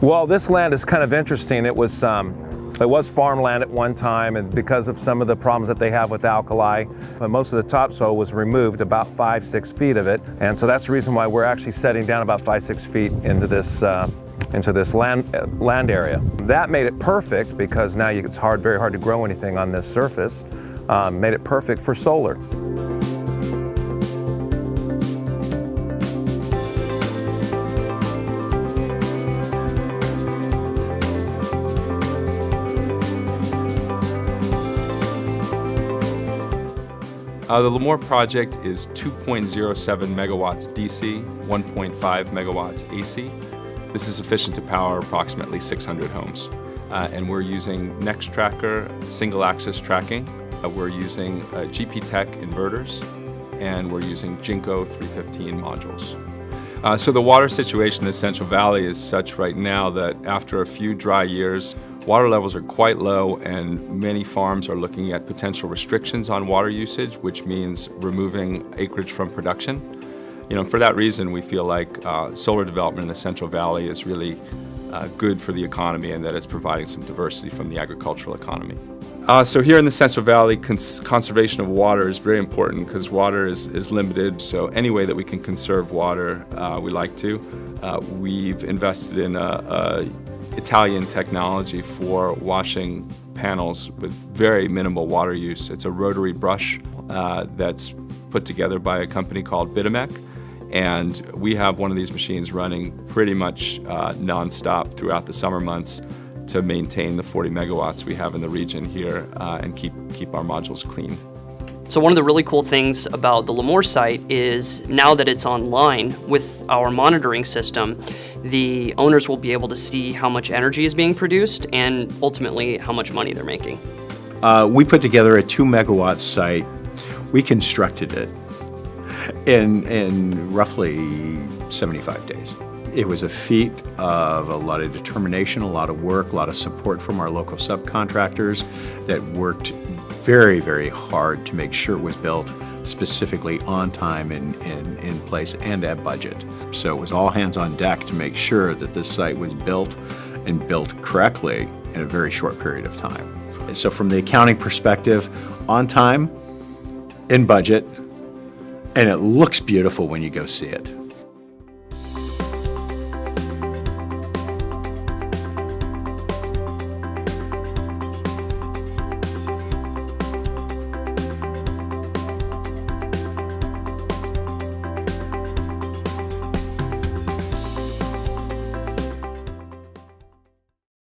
Well, this land is kind of interesting. It was farmland at one time, and because of some of the problems that they have with alkali, most of the topsoil was removed, about 5-6 feet of it. And so that's the reason why we're actually setting down about 5-6 feet into this land area. That made it perfect because now it's very hard to grow anything on this surface. Made it perfect for solar. The Lemoore project is 2.07 megawatts DC, 1.5 megawatts AC. This is sufficient to power approximately 600 homes. And we're using Nextracker single-axis tracking. We're using GP Tech inverters, and we're using Jinko 315 modules. So the water situation in the Central Valley is such right now that after a few dry years, water levels are quite low, and many farms are looking at potential restrictions on water usage, which means removing acreage from production. For that reason, we feel like solar development in the Central Valley is really good for the economy, and that it's providing some diversity from the agricultural economy. So here in the Central Valley, conservation of water is very important because water is limited. So any way that we can conserve water, we like to. We've invested in Italian technology for washing panels with very minimal water use. It's a rotary brush that's put together by a company called Bitamec, and we have one of these machines running pretty much non-stop throughout the summer months to maintain the 40 megawatts we have in the region here and keep our modules clean. So one of the really cool things about the Lemoore site is now that it's online with our monitoring system, the owners will be able to see how much energy is being produced and ultimately how much money they're making. We put together a 2 megawatt site. We constructed it in roughly 75 days. It was a feat of a lot of determination, a lot of work, a lot of support from our local subcontractors that worked very, very hard to make sure it was built specifically on time and in place and at budget. So it was all hands on deck to make sure that this site was built and built correctly in a very short period of time. So from the accounting perspective, on time, in budget, and it looks beautiful when you go see it.